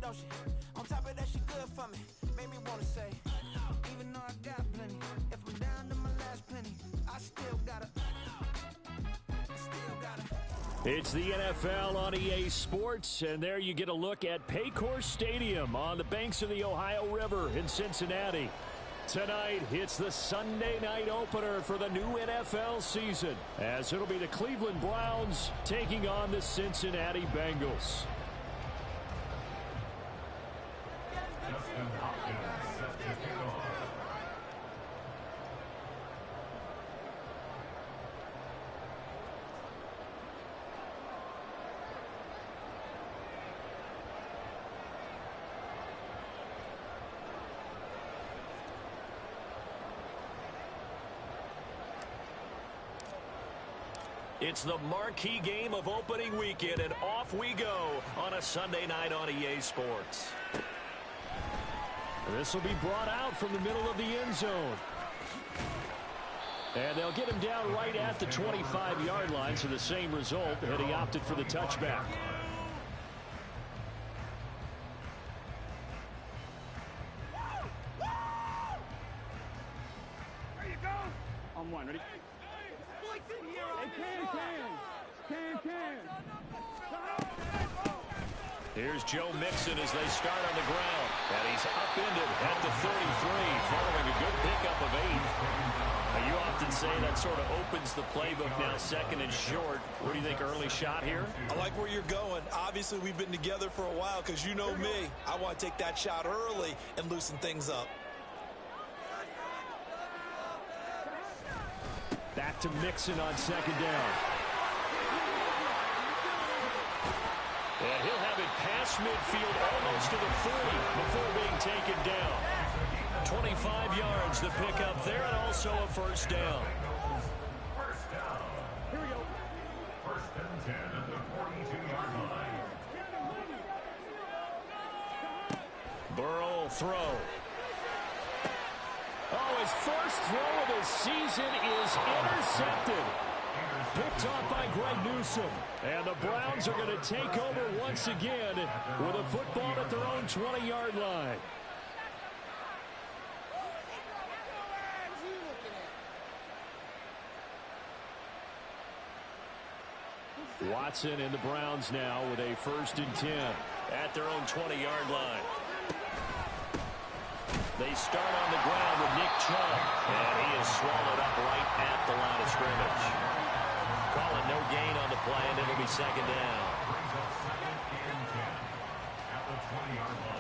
don't she? On top of that, she good for me. Made me wanna say, even though I got plenty, if I'm down to my last penny, I still gotta. It's the NFL on EA Sports, and there you get a look at Paycor Stadium on the banks of the Ohio River in Cincinnati. Tonight, it's the Sunday night opener for the new NFL season, as it'll be the Cleveland Browns taking on the Cincinnati Bengals. It's the marquee game of opening weekend, and off we go on a Sunday night on EA Sports. This will be brought out from the middle of the end zone. And they'll get him down right at the 25-yard line, so the same result, and he opted for the touchback. There you go. On one, ready? Here's Joe Mixon as they start on the ground. And he's upended at the 33, following a good pickup of 8. You often say that sort of opens the playbook now, second and short. What do you think, early shot here? I like where you're going. Obviously, we've been together for a while because you know me. I want to take that shot early and loosen things up. Back to Mixon on second down. And he'll have it past midfield almost to the 40 before being taken down. 25 yards the pickup there, and also a first down. First down. Here we go. First and 10 at the 42-yard line. Burrow throw. Oh, his first throw of the season is intercepted. Picked off by Greg Newsome. And the Browns are going to take over once again with a football at their own 20-yard line. Watson and the Browns now with a first and 10 at their own 20-yard line. They start on the ground with Nick Chubb, and he is swallowed up right at the line of scrimmage. Calling no gain on the play, and it'll be second down. Brings up second and 10 at the 20-yard line.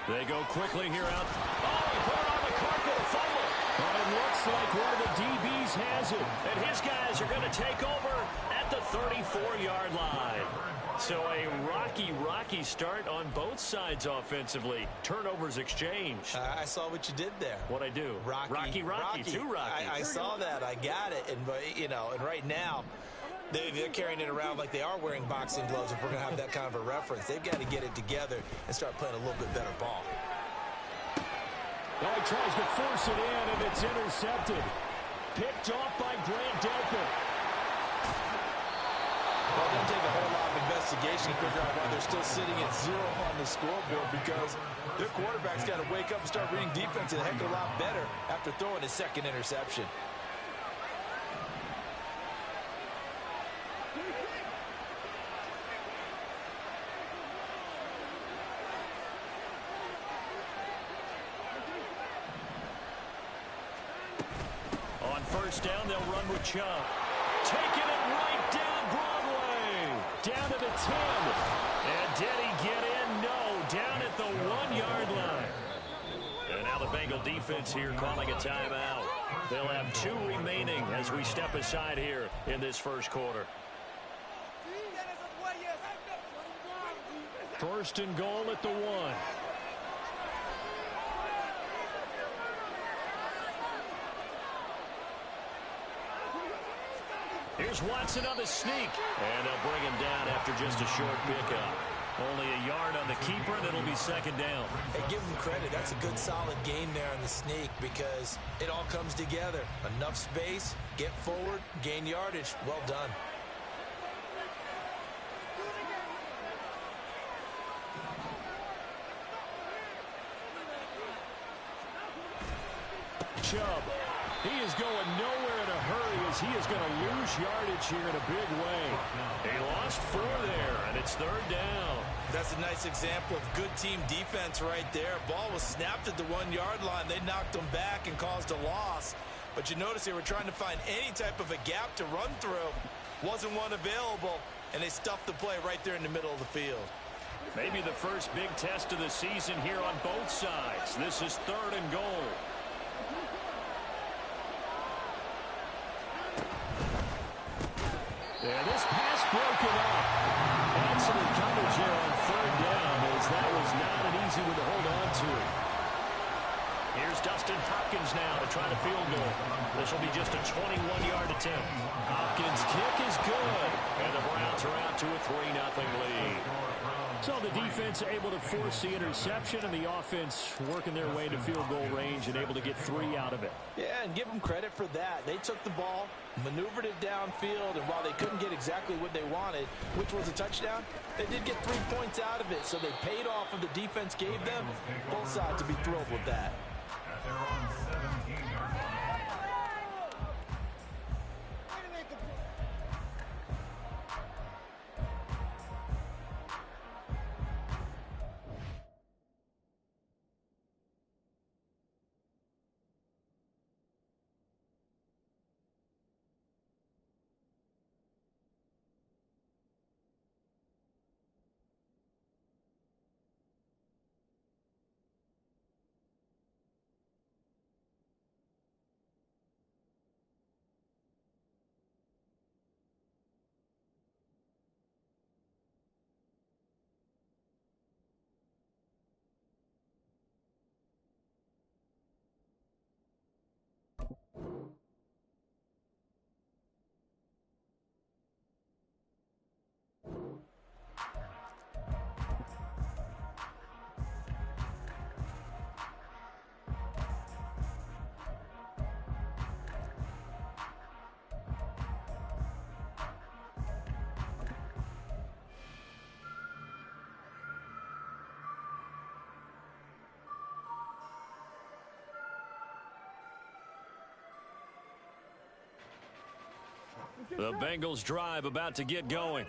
They go quickly here out. Oh, he put it on the carpet, a fumble. But it looks like one of the DBs has it. And his guys are going to take over at the 34-yard line. So a rocky start on both sides offensively. Turnovers exchanged. I saw what you did there. What'd I do? Rocky. Too rocky. I saw that. I got it. And, and right now, they're carrying it around like they are wearing boxing gloves. If we're going to have that kind of a reference, they've got to get it together and start playing a little bit better ball. Well, he tries to force it in, and it's intercepted. Picked off by Grant Delpit. Well, it doesn't take a whole lot of investigation to figure out why they're still sitting at 0 on the scoreboard, because their quarterback's got to wake up and start reading defense a heck of a lot better after throwing his second interception. First down, they'll run with Chubb. Taking it right down Broadway. Down to the 10. And did he get in? No. Down at the 1-yard line. And now the Bengal defense here calling a timeout. They'll have 2 remaining as we step aside here in this first quarter. First and goal at the 1. Here's Watson on the sneak. And they'll bring him down after just a short pickup. Only a yard on the keeper, and it'll be second down. Hey, give him credit. That's a good, solid gain there on the sneak because it all comes together. Enough space, get forward, gain yardage. Well done. Chubb. He is going nowhere in a hurry as he is going to lose yardage here in a big way. He lost 4 there, and it's third down. That's a nice example of good team defense right there. Ball was snapped at the 1-yard line. They knocked him back and caused a loss. But you notice they were trying to find any type of a gap to run through. Wasn't one available, and they stuffed the play right there in the middle of the field. Maybe the first big test of the season here on both sides. This is third and goal. Yeah, this pass broken up. Excellent coverage here on third down as that was not an easy one to hold on to. Here's Dustin Hopkins now to try the field goal. This will be just a 21-yard attempt. Hopkins' kick is good. And the Browns are out to a 3-0 lead. So the defense able to force the interception and the offense working their way to field goal range and able to get 3 out of it. Yeah, and give them credit for that. They took the ball, maneuvered it downfield, and while they couldn't get exactly what they wanted, which was a touchdown, they did get 3 points out of it, so they paid off what the defense gave them. Both sides to be thrilled with that. At their own 17-yard line. The Bengals drive about to get going.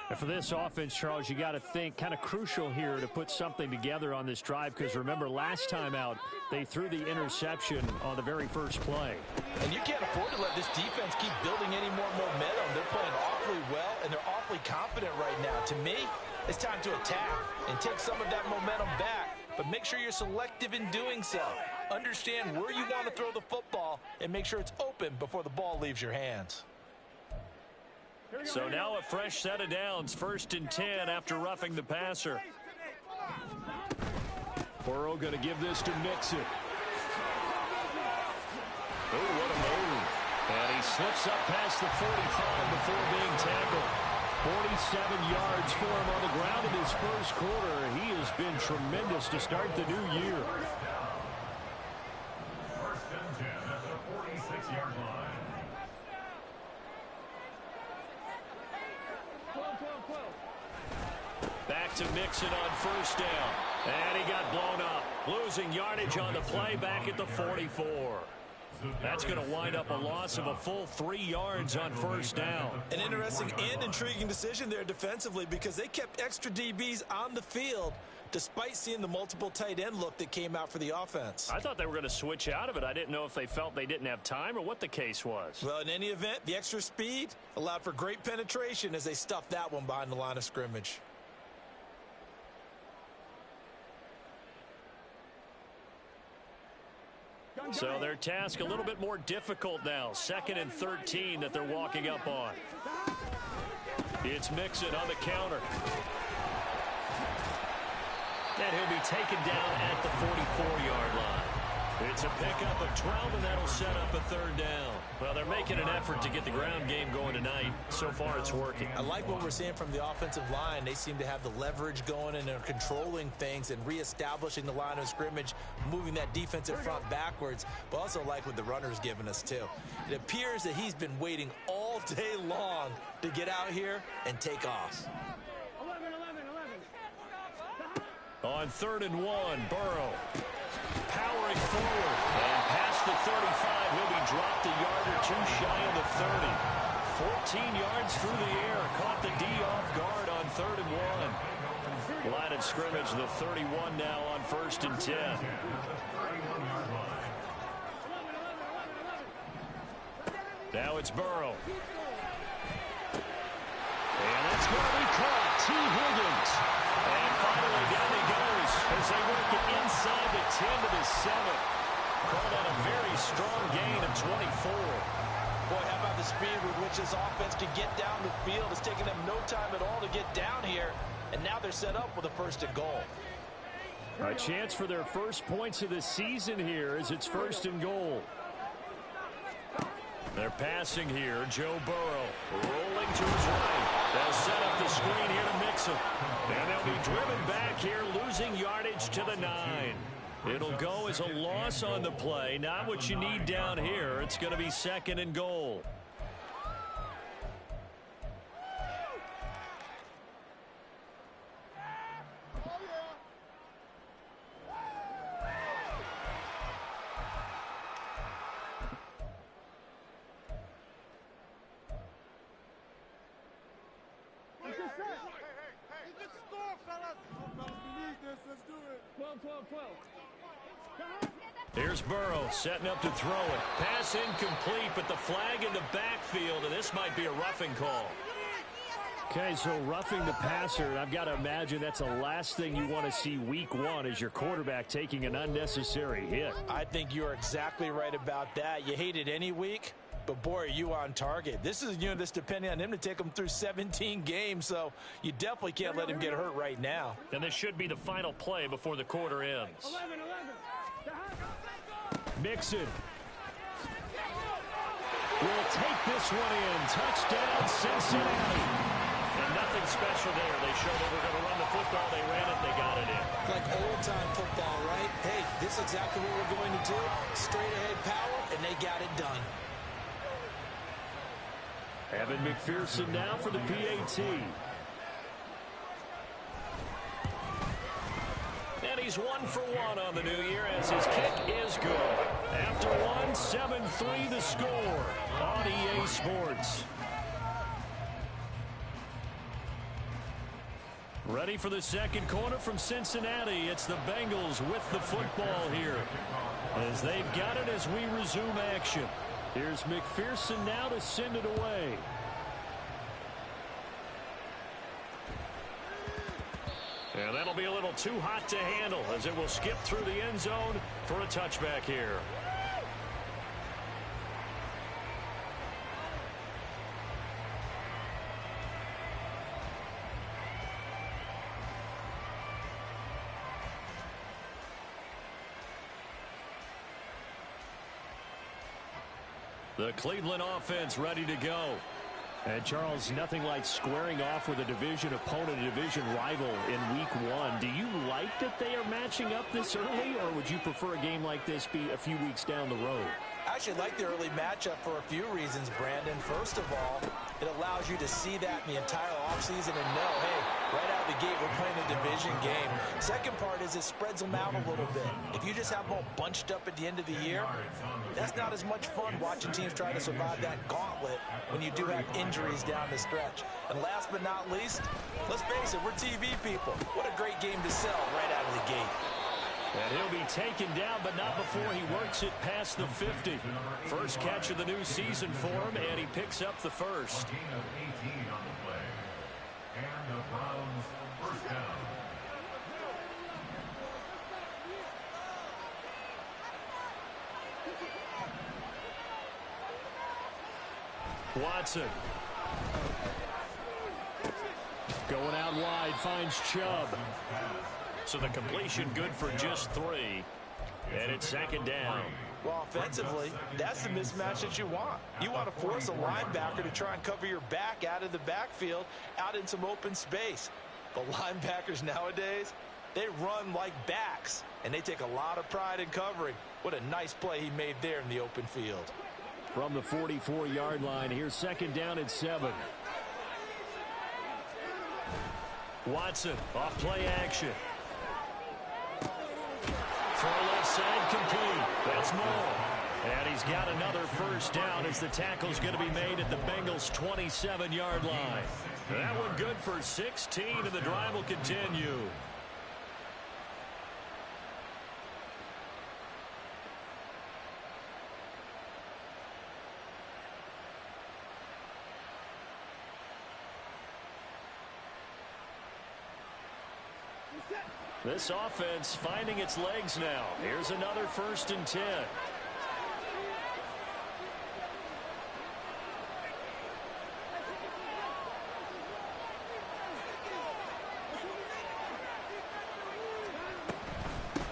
And for this offense, Charles, you got to think kind of crucial here to put something together on this drive because remember last time out they threw the interception on the very first play. And you can't afford to let this defense keep building any more momentum. They're playing awfully well and they're awfully confident right now. To me, it's time to attack and take some of that momentum back, but make sure you're selective in doing so. Understand where you want to throw the football and make sure it's open before the ball leaves your hands. So now a fresh set of downs, 1st and 10 after roughing the passer. Burrow going to give this to Mixon. Oh, what a move. And he slips up past the 45 before being tackled. 47 yards for him on the ground in his first quarter. He has been tremendous to start the new year. 1st and 10 at the 46-yard line. Back to Mixon on 1st down. And he got blown up. Losing yardage on the play back at the 44. That's going to wind up a loss of a full 3 yards on 1st down. An interesting and intriguing decision there defensively because they kept extra DBs on the field despite seeing the multiple tight end look that came out for the offense. I thought they were going to switch out of it. I didn't know if they felt they didn't have time or what the case was. Well, in any event, the extra speed allowed for great penetration as they stuffed that one behind the line of scrimmage. So their task a little bit more difficult now. 2nd and 13 that they're walking up on. It's Mixon on the counter. And he'll be taken down at the 44-yard line. It's a pickup of 12, and that'll set up a third down. Well, they're making an effort to get the ground game going tonight. So far, it's working. I like what we're seeing from the offensive line. They seem to have the leverage going, and they're controlling things and reestablishing the line of scrimmage, moving that defensive front backwards, but also like what the runner's giving us, too. It appears that he's been waiting all day long to get out here and take off. 11. On 3rd and 1, Burrow powering forward, and past the 35, he'll be dropped a yard or two shy of the 30. 14 yards through the air, caught the D off guard on 3rd and 1. Line of scrimmage, the 31 now on 1st and 10. Now it's Burrow. And that's going to be caught. T. Higgins. And finally down he goes as they work it inside the 10 to the 7. Called on a very strong gain of 24. Boy, how about the speed with which this offense can get down the field? It's taken them no time at all to get down here, and now they're set up with a 1st and goal. A chance for their first points of the season here as it's 1st and goal. They're passing here. Joe Burrow rolling to his right. They'll set up the screen here to Mixon. And they'll be driven back here, losing yardage to the 9. It'll go as a loss on the play. Not what you need down here. It's going to be 2nd and goal. Here's Burrow setting up to throw it. Pass incomplete, but the flag in the backfield, and this might be a roughing call. Okay, so roughing the passer, I've got to imagine that's the last thing you want to see week 1 as your quarterback taking an unnecessary hit. I think you're exactly right about that. You hate it any week, but boy, are you on target. This is a unit that's depending on him to take him through 17 games, so you definitely can't let him get hurt right now. And this should be the final play before the quarter ends. 11. Mixon will take this one in. Touchdown, Cincinnati. And nothing special there. They showed they were going to run the football. They ran it. They got it in. Like old-time football, right? Hey, this is exactly what we're going to do. Straight-ahead power, and they got it done. Evan McPherson now for the PAT. And he's 1 for 1 on the new year as his kick is good. After 1, 7-3 the score on EA Sports. Ready for the second quarter from Cincinnati. It's the Bengals with the football here as they've got it as we resume action. Here's McPherson now to send it away. And that'll be a little too hot to handle as it will skip through the end zone for a touchback here. The Cleveland offense ready to go. And, Charles, nothing like squaring off with a division opponent, a division rival in week 1. Do you like that they are matching up this early, or would you prefer a game like this be a few weeks down the road? I actually like the early matchup for a few reasons, Brandon. First of all, it allows you to see that in the entire offseason and know, hey, right out of the gate, we're playing a division game. Second part is it spreads them out a little bit. If you just have them all bunched up at the end of the year, that's not as much fun watching teams try to survive that gauntlet when you do have injuries down the stretch. And last but not least, let's face it, we're TV people. What a great game to sell right out of the gate. And he'll be taken down, but not before he works it past the 50. First catch of the new season for him, and he picks up the first. Gain of 18 on the play. And the Browns first down. Watson. Going out wide, finds Chubb. So the completion good for just 3. And it's second down. Well, offensively, that's the mismatch that you want. You want to force a linebacker to try and cover your back out of the backfield, out in some open space. But linebackers nowadays, they run like backs, and they take a lot of pride in covering. What a nice play he made there in the open field. From the 44-yard line, here's second down at 7. Watson, off play action. Throw left side complete. That's Moore. And he's got another first down as the tackle's going to be made at the Bengals' 27-yard line. That one good for 16, and the drive will continue. This offense finding its legs now. Here's another 1st and 10.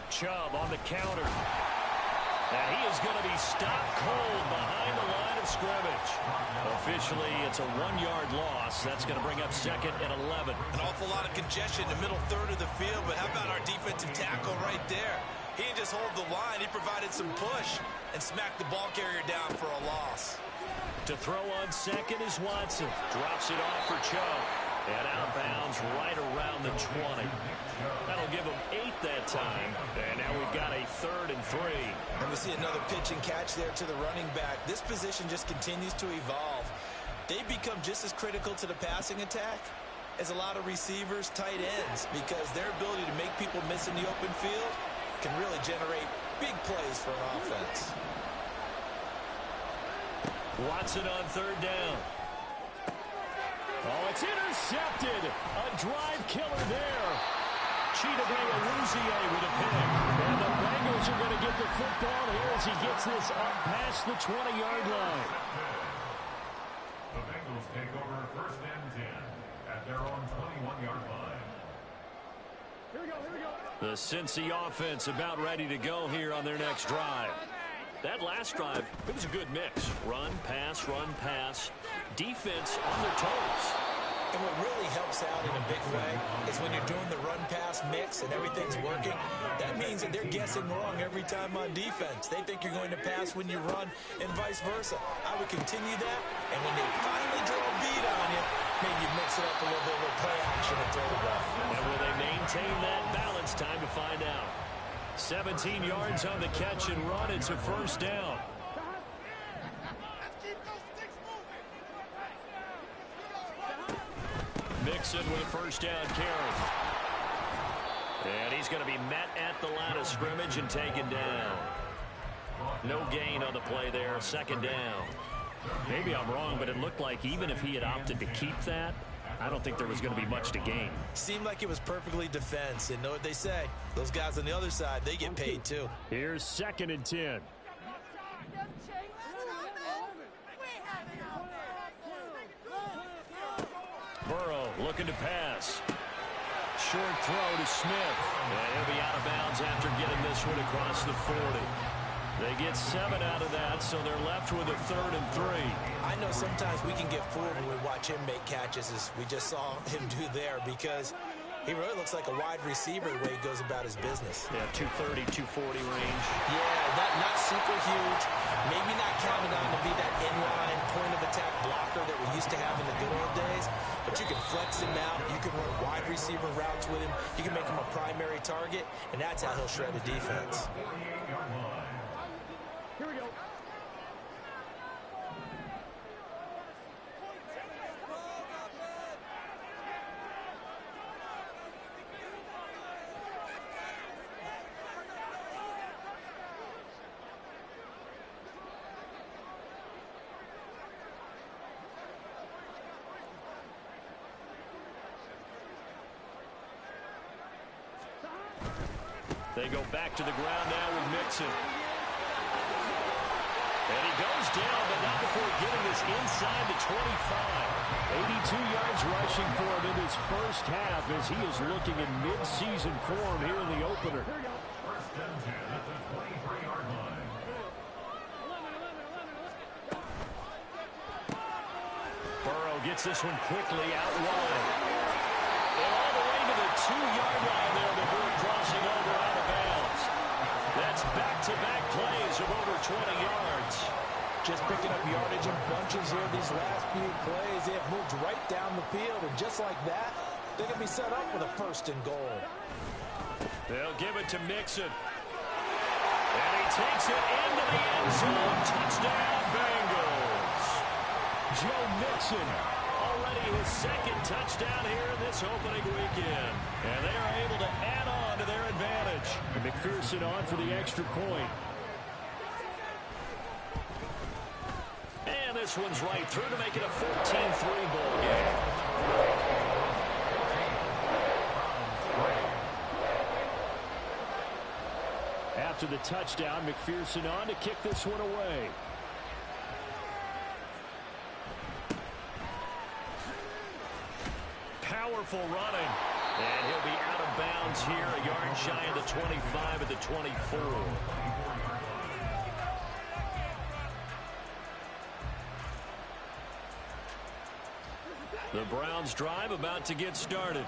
Chubb on the counter. And he is going to be stopped cold behind the line of scrimmage. Officially, it's a 1-yard loss. That's going to bring up second and 11. An awful lot of congestion in the middle third of the field, but how about our defensive tackle right there? He didn't just hold the line. He provided some push and smacked the ball carrier down for a loss. To throw on second is Watson. Drops it off for Chubb. And out of bounds right around the 20. That'll give him 8 that time. And now we've got a 3rd and 3. And we see another pitch and catch there to the running back. This position just continues to evolve. They become just as critical to the passing attack as a lot of receivers, tight ends, because their ability to make people miss in the open field can really generate big plays for an offense. Watson on 3rd down. Oh, it's intercepted. A drive killer there. Chidobe-Awuzie with a pick. And the Bengals are going to get the football here as he gets this up past the 20-yard line. The Bengals take over 1st and 10 at their own 21-yard line. Here we go. The Cincy offense about ready to go here on their next drive. That last drive, it was a good mix. Run, pass, defense on their toes. And what really helps out in a big way is when you're doing the run-pass mix and everything's working, that means that they're guessing wrong every time on defense. They think you're going to pass when you run and vice versa. I would continue that, and when they finally draw a beat on you, maybe mix it up a little bit with play action and throw it off. And will they maintain that balance? Time to find out. 17 yards on the catch and run. It's a 1st down. Mixon with a 1st down carry. And he's going to be met at the line of scrimmage and taken down. No gain on the play there. 2nd down. Maybe I'm wrong, but it looked like even if he had opted to keep that, I don't think there was going to be much to gain. Seemed like it was perfectly defense. And know what they say? Those guys on the other side, they get paid too. Here's 2nd and 10. Burrow looking to pass. Short throw to Smith. And he'll be out of bounds after getting this one across the 40. They get 7 out of that, so they're left with a 3rd and 3. I know sometimes we can get fooled when we watch him make catches, as we just saw him do there, because he really looks like a wide receiver the way he goes about his business. Yeah, 230, 240 range. Yeah, not super huge. Maybe not counted on to be that inline point-of-attack blocker that we used to have in the good old days, but you can flex him out. You can run wide receiver routes with him. You can make him a primary target, and that's how he'll shred the defense. Here we go. They go back to the ground now with Mixon. And he goes down, but not before getting this inside the 25. 82 yards rushing for him in his first half as he is looking in mid-season form here in the opener. First and 10 at the 23-yard line. Burrow gets this one quickly out wide. And all the way to the 2-yard line there before crossing over out of bounds. That's back-to-back plays of over 20 yards. Just picking up yardage in bunches here these last few plays. They have moved right down the field, and just like that, they're going to be set up with a 1st and goal. They'll give it to Mixon. And he takes it into the end zone. Touchdown, Bengals. Joe Mixon, already his 2nd touchdown here in this opening weekend. And they are able to add on to their advantage. And McPherson on for the extra point. And this one's right through to make it a 14-3 ball game. After the touchdown, McPherson on to kick this one away. Powerful running. And he'll be out of bounds here, a yard shy of the 25 at the 24. The Browns drive about to get started.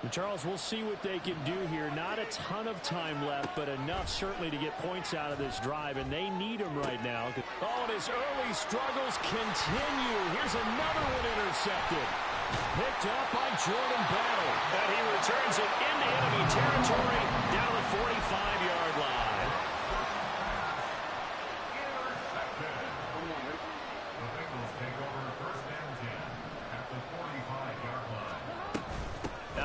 And Charles, we'll see what they can do here. Not a ton of time left, but enough certainly to get points out of this drive, and they need them right now. Oh, and his early struggles continue. Here's another one intercepted. Picked up by Jordan Battle. And he returns it into enemy territory down the 45-yard line. The Bengals take over 1st and 10 at the 45-yard line.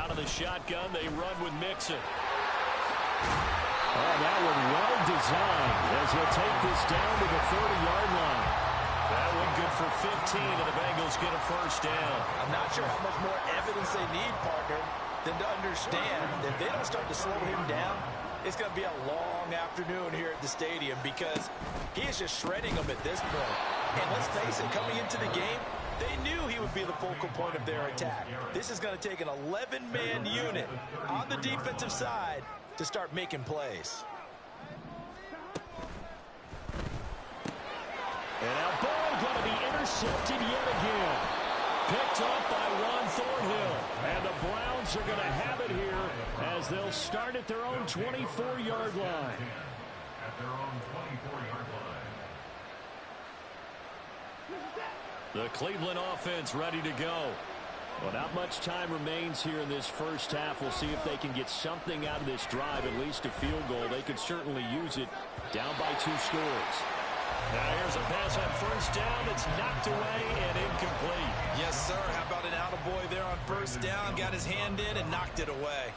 Out of the shotgun, they run with Mixon. Oh, that one well designed as he'll take this down to the 30-yard line. That one good for 15, and the Bengals get a 1st down. I'm not sure how much more evidence they need, partner, than to understand that if they don't start to slow him down, it's going to be a long afternoon here at the stadium because he is just shredding them at this point. And let's face it, coming into the game, they knew he would be the focal point of their attack. This is going to take an 11-man unit on the defensive side to start making plays. And now ball going to be intercepted yet again. Picked up by Ron Thornhill. And the Browns are going to have it here as they'll start at their own 24-yard line. At their own 24-yard line. The Cleveland offense ready to go. Well, not much time remains here in this first half. We'll see if they can get something out of this drive, at least a field goal. They could certainly use it down by 2 scores. Now here's a pass on 1st down. It's knocked away and incomplete. Yes, sir. How about an attaboy there on 1st down? Got his hand in and knocked it away.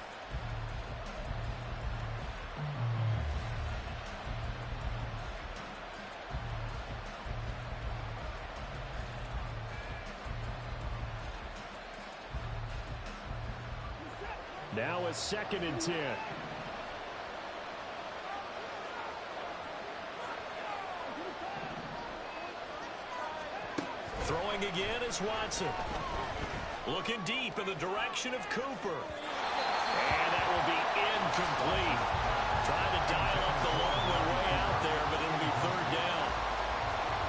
Now a 2nd and 10. Throwing again is Watson. Looking deep in the direction of Cooper. And that will be incomplete. Trying to dial up the long one way out there, but it'll be 3rd down.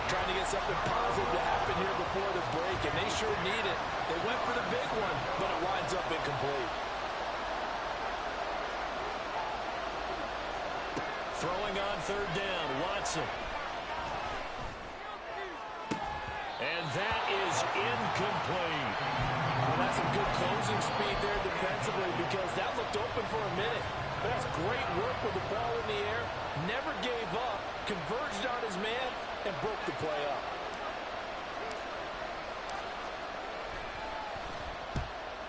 Trying to get something positive to happen here before the break, and they sure need it. They went for the big one, but it winds up incomplete. Throwing on 3rd down, Watson. And that is incomplete. Well, that's some good closing speed there defensively because that looked open for a minute. But that's great work with the ball in the air. Never gave up, converged on his man, and broke the play up.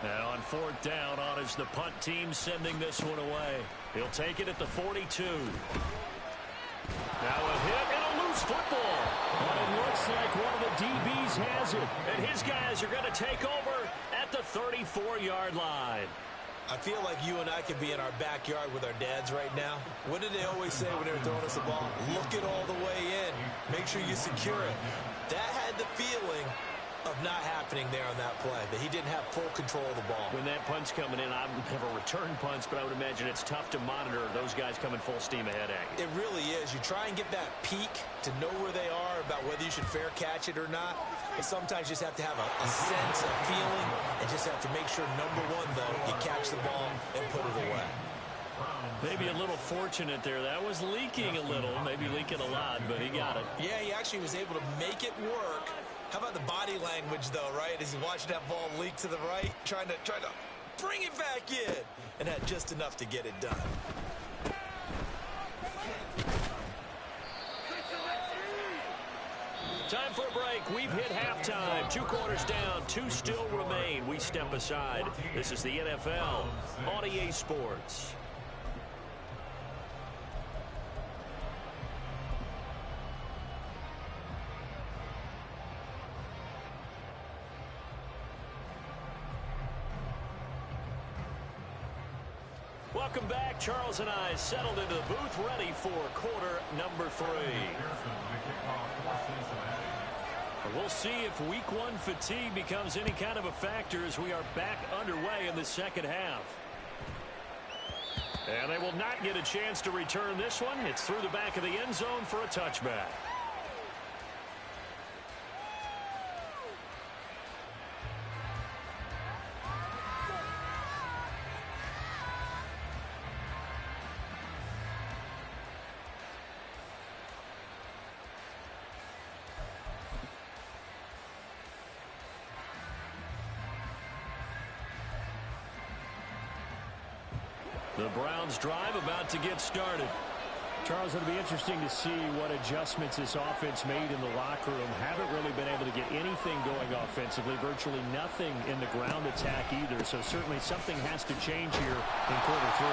Now on 4th down, on is the punt team sending this one away. He'll take it at the 42. Now a hit and a loose football. But it looks like one of the DBs has it. And his guys are going to take over at the 34-yard line. I feel like you and I could be in our backyard with our dads right now. What did they always say when they were throwing us the ball? Look it all the way in. Make sure you secure it. That had the feeling of not happening there on that play, that he didn't have full control of the ball. When that punt's coming in, I've never returned punts, but I would imagine it's tough to monitor those guys coming full steam ahead at you. It really is. You try and get that peek to know where they are, about whether you should fair catch it or not. But sometimes you just have to have a sense, a feeling, and just have to make sure, number one, though, you catch the ball and put it away. Maybe a little fortunate there. That was leaking a little, maybe leaking a lot, but he got it. Yeah, he actually was able to make it work. How about the body language, though, right? As he watched that ball leak to the right, trying to bring it back in, and had just enough to get it done. Time for a break. We've hit halftime. 2 quarters down, 2 still remain. We step aside. This is the NFL on EA Sports. Welcome back. Charles and I settled into the booth, ready for quarter number 3. We'll see if week 1 fatigue becomes any kind of a factor as we are back underway in the second half. And they will not get a chance to return this one. It's through the back of the end zone for a touchback. The Browns drive about to get started. Charles, it'll be interesting to see what adjustments this offense made in the locker room. Haven't really been able to get anything going offensively, virtually nothing in the ground attack either. So certainly something has to change here in quarter 3.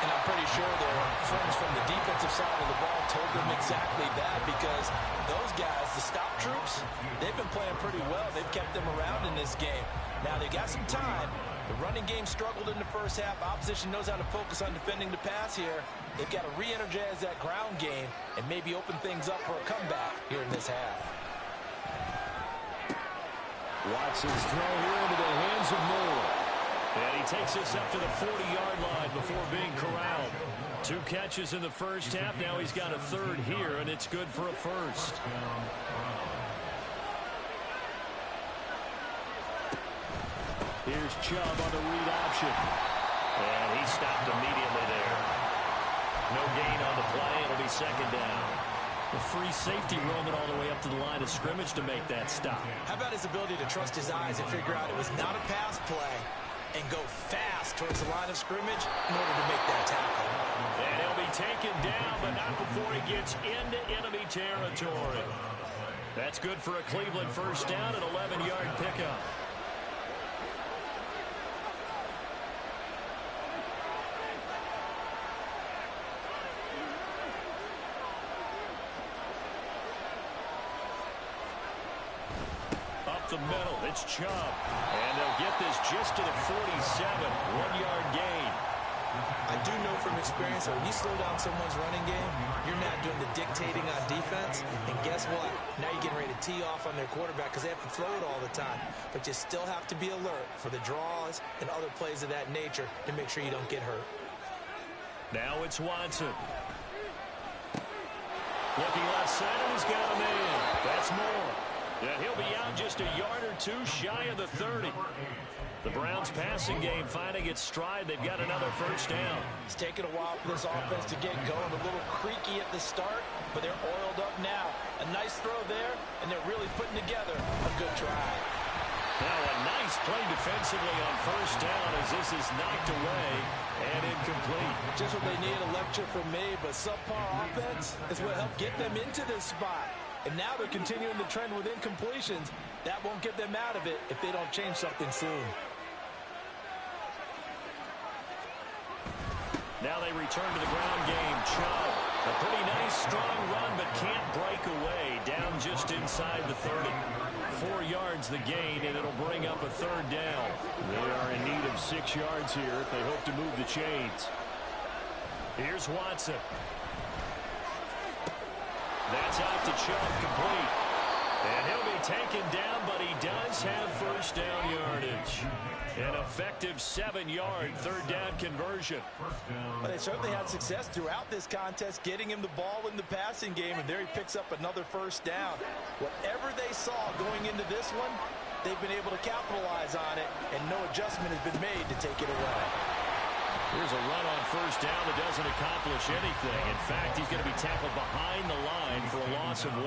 And I'm pretty sure their friends from the defensive side of the ball told them exactly that, because those guys, the stop troops, they've been playing pretty well. They've kept them around in this game. Now they got some time. The running game struggled in the first half. Opposition knows how to focus on defending the pass here. They've got to re-energize that ground game and maybe open things up for a comeback here in this half. Watson's throw here into the hands of Moore. And he takes us up to the 40-yard line before being corralled. 2 catches in the first half. Now he's got a 3rd here, and it's good for a first. Here's Chubb on the read option. And he stopped immediately there. No gain on the play. It'll be second down. The free safety roaming all the way up to the line of scrimmage to make that stop. How about his ability to trust his eyes and figure out it was not a pass play and go fast towards the line of scrimmage in order to make that tackle. And he'll be taken down, but not before he gets into enemy territory. That's good for a Cleveland first down, an 11-yard pickup. The middle, it's Chubb, and they'll get this just to the 47, 1-yard gain. I do know from experience that when you slow down someone's running game, you're not doing the dictating on defense, and guess what? Now you're getting ready to tee off on their quarterback because they have to throw it all the time, but you still have to be alert for the draws and other plays of that nature to make sure you don't get hurt. Now it's Watson. Looking left side, and he's got a man. That's Moore. And he'll be out just a yard or 2 shy of the 30. The Browns passing game finding its stride. They've got another first down. It's taken a while for this offense to get going. A little creaky at the start, but they're oiled up now. A nice throw there, and they're really putting together a good drive. Now a nice play defensively on first down as this is knocked away and incomplete. Just what they need, a lecture from me, but subpar offense is what helped get them into this spot. And now they're continuing the trend with incompletions. That won't get them out of it if they don't change something soon. Now they return to the ground game. Chubb, a pretty nice, strong run, but can't break away. Down just inside the 30. 4 yards the gain, and it'll bring up a 3rd down. They are in need of 6 yards here if they hope to move the chains. Here's Watson. That's out to Chubb, complete. And he'll be taken down, but he does have first down yardage. An effective 7-yard third-down conversion. But they certainly had success throughout this contest, getting him the ball in the passing game, and there he picks up another first down. Whatever they saw going into this one, they've been able to capitalize on it, and no adjustment has been made to take it away. Here's a run on first down that doesn't accomplish anything. In fact, he's going to be tackled behind the line for a loss of 1.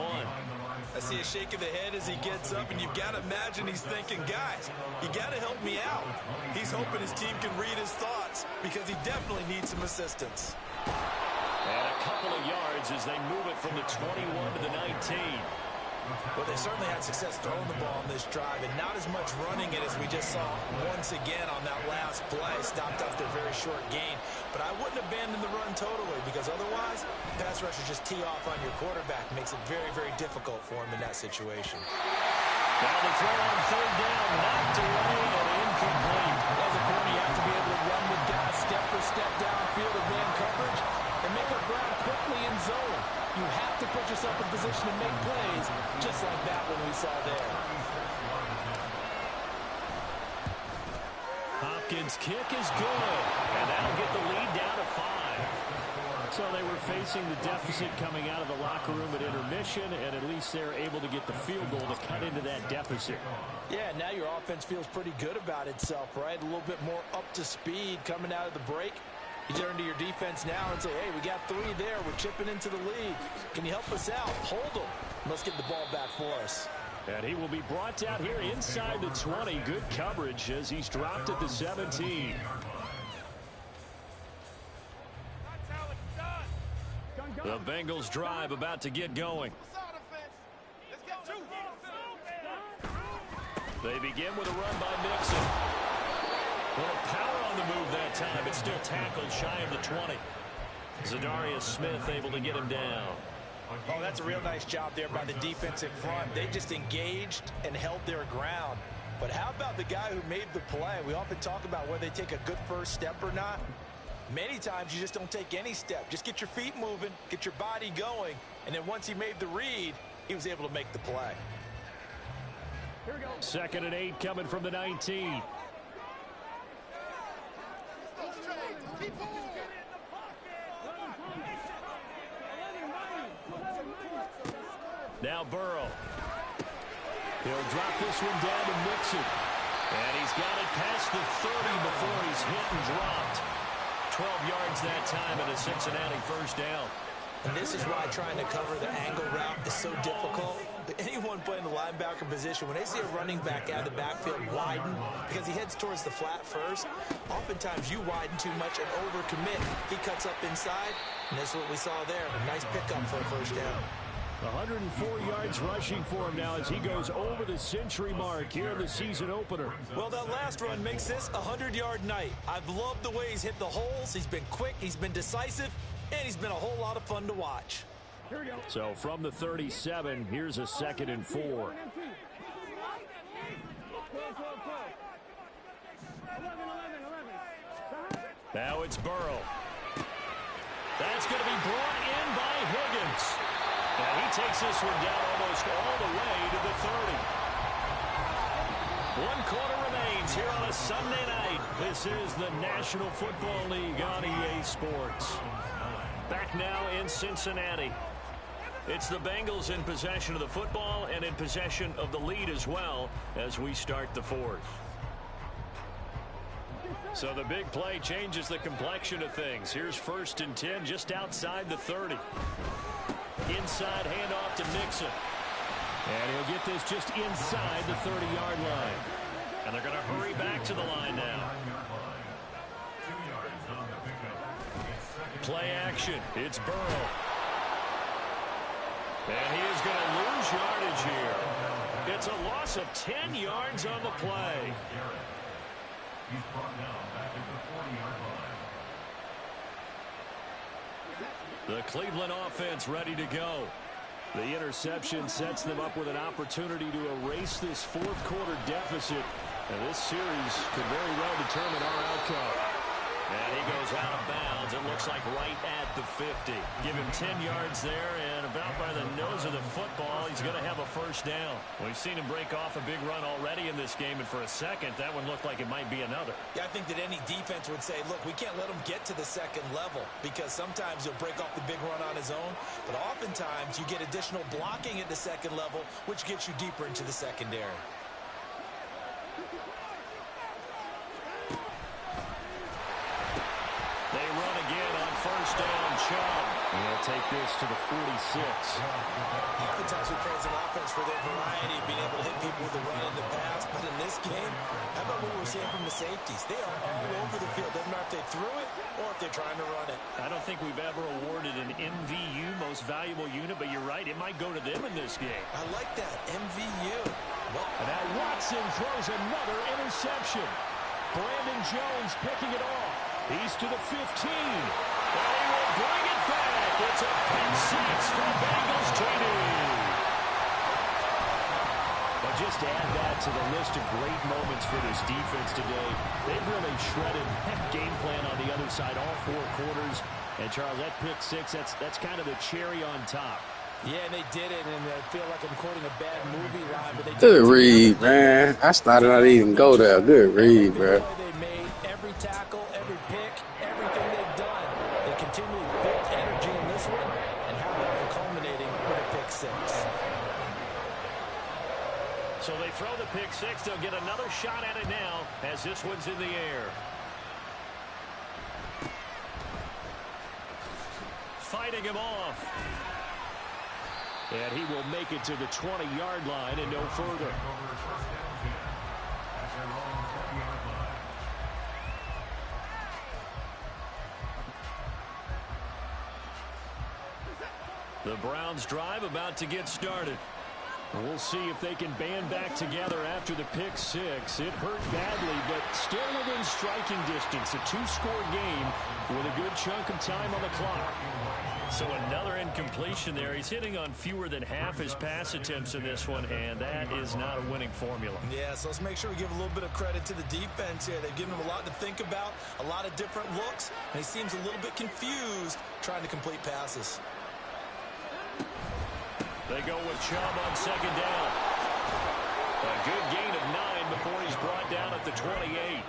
I see a shake of the head as he gets up, and you've got to imagine he's thinking, guys, you got to help me out. He's hoping his team can read his thoughts because he definitely needs some assistance. And a couple of yards as they move it from the 21 to the 19. Well, they certainly had success throwing the ball on this drive, and not as much running it as we just saw once again on that last play. Stopped after a very short gain. But I wouldn't abandon the run totally, because otherwise, pass rushers just tee off on your quarterback. Makes it very, very difficult for him in that situation. Now the throw on third down, knocked away and incomplete. As a corner, you have to be able to run with guys step for step downfield of man coverage and make up ground quickly in zone. You have to put yourself in position to make plays, just like that one we saw there. Hopkins' kick is good, and that'll get the lead down to 5. So they were facing the deficit coming out of the locker room at intermission, and at least they're able to get the field goal to cut into that deficit. Yeah, now your offense feels pretty good about itself, right? A little bit more up to speed coming out of the break. You turn to your defense now and say, hey, we got 3 there. We're chipping into the lead. Can you help us out? Hold them. Let's get the ball back for us. And he will be brought down here inside the 20. Good coverage as he's dropped at the 17. The Bengals drive about to get going. They begin with a run by Mixon. A little power on the move that time, but still tackled shy of the 20. Zadarius Smith able to get him down. Oh, that's a real nice job there by the defense in front. They just engaged and held their ground. But how about the guy who made the play? We often talk about whether they take a good first step or not. Many times you just don't take any step. Just get your feet moving, get your body going, and then once he made the read, he was able to make the play. Here we go. 2nd and 8 coming from the 19. Now Burrow. He'll drop this one down to Mixon. And he's got it past the 30 before he's hit and dropped. 12 yards that time and a Cincinnati first down. And this is why trying to cover the angle route is so difficult. Anyone playing the linebacker position, when they see a running back out of the backfield widen, because he heads towards the flat first, oftentimes you widen too much and overcommit. He cuts up inside, and that's what we saw there. A nice pickup for a first down. 104 yards rushing for him now as he goes over the century mark here in the season opener. Well, that last run makes this a 100-yard night. I've loved the way he's hit the holes. He's been quick, he's been decisive, and he's been a whole lot of fun to watch. Here we go. So from the 37, here's a 2nd and 4. Now it's Burrow. That's going to be brought in by Higgins. And he takes this one down almost all the way to the 30. 1 quarter remains here on a Sunday night. This is the National Football League on EA Sports. Back now in Cincinnati. It's the Bengals in possession of the football and in possession of the lead as well as we start the 4th. So the big play changes the complexion of things. Here's 1st and 10 just outside the 30. Inside handoff to Mixon. And he'll get this just inside the 30-yard line. And they're going to hurry back to the line now. Play action. It's Burrow. And he is going to lose yardage here. It's a loss of 10 yards on the play. He's brought down back at the 40-yard line. The Cleveland offense ready to go. The interception sets them up with an opportunity to erase this 4th quarter deficit. And this series could very well determine our outcome. And he goes out of bounds. It looks like right at the 50. Give him 10 yards there, and about by the nose of the football, he's going to have a first down. We've seen him break off a big run already in this game, and for a second, that one looked like it might be another. Yeah, I think that any defense would say, look, we can't let him get to the second level, because sometimes he'll break off the big run on his own, but oftentimes you get additional blocking at the second level, which gets you deeper into the secondary. They run again on first down. Chubb. And they'll take this to the 46. Oftentimes we praise an offense for their variety, being able to hit people with the run and the pass. But in this game, how about what we're seeing from the safeties? They are all over the field. Doesn't matter if they threw it or if they're trying to run it. I don't think we've ever awarded an MVU, most valuable unit, but you're right. It might go to them in this game. I like that, MVU. And now Watson throws another interception. Brandon Jones picking it off. He's to the 15. And he will bring it back. It's a pick six for Bengals TD. But just to add that to the list of great moments for this defense today, they've really shredded that game plan on the other side all 4 quarters. And, Charles, that pick six, that's kind of the cherry on top. Yeah, and they did it, and I feel like I'm quoting a bad movie line. But they Good read, man. I started not even go there. Good read, bro. They made every tackle, every pick, everything they've done. They continually built energy in this one, and how about it culminating with a pick six. So they throw the pick six. They'll get another shot at it now as this one's in the air. Fighting him off. And he will make it to the 20-yard line and no further. The Browns drive about to get started. We'll see if they can band back together after the pick six. It hurt badly, but still within striking distance. A 2-score game with a good chunk of time on the clock. So another incompletion there. He's hitting on fewer than half his pass attempts in this one, and that is not a winning formula. Yeah, so let's make sure we give a little bit of credit to the defense here. They've given him a lot to think about, a lot of different looks, and he seems a little bit confused trying to complete passes. They go with Chubb on second down. A good gain of 9 before he's brought down at the 28.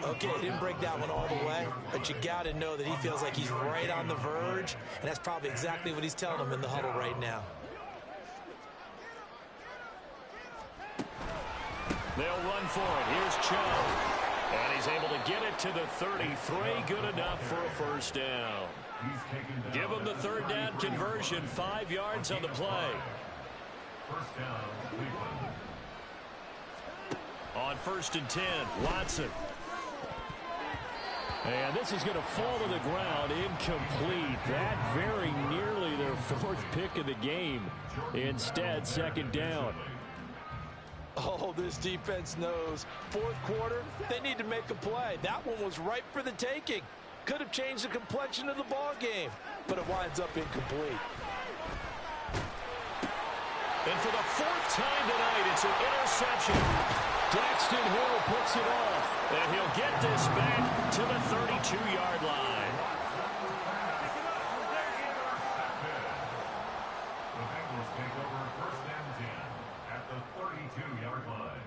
Okay, he didn't break that one all the way, but you got to know that he feels like he's right on the verge, and that's probably exactly what he's telling them in the huddle right now. They'll run for it. Here's Chubb. And he's able to get it to the 33. Good enough for a first down. Give him the third down conversion. 5 yards on the play. First down, Cleveland. On 1st and 10, Watson. And this is going to fall to the ground, incomplete. That very nearly their 4th pick of the game. Instead, second down. Oh, this defense knows. 4th quarter, they need to make a play. That one was ripe for the taking. Could have changed the complexion of the ball game, but it winds up incomplete. And for the 4th time tonight, it's an interception. Daxton Hill picks it off. And he'll get this back to the 32-yard line. The Bengals take over first and 10 at the 32-yard line.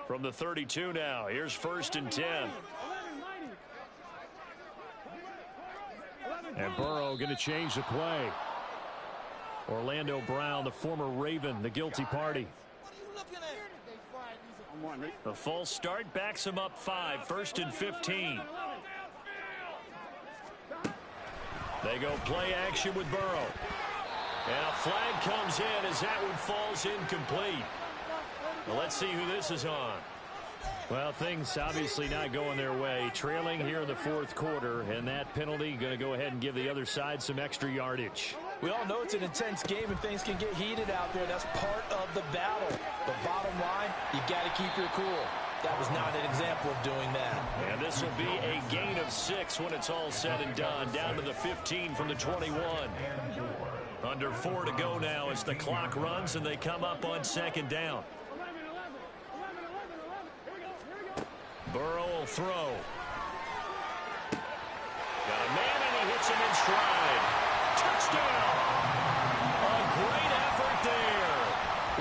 From the 32 now, here's 1st and 10. And Burrow going to change the play. Orlando Brown, the former Raven, the guilty party. The false start backs him up 5, 1st and 15. They go play action with Burrow. And a flag comes in as that one falls incomplete. Well, let's see who this is on. Well, things obviously not going their way. Trailing here in the 4th quarter, and that penalty going to go ahead and give the other side some extra yardage. We all know it's an intense game and things can get heated out there. That's part of the battle. But bottom line, you got to keep your cool. That was not an example of doing that. And this will be a gain of 6 when it's all said and done. Down to the 15 from the 21. Under 4 to go now as the clock runs and they come up on second down. Burrow will throw. Got a man and he hits him in stride. Touchdown! A great effort there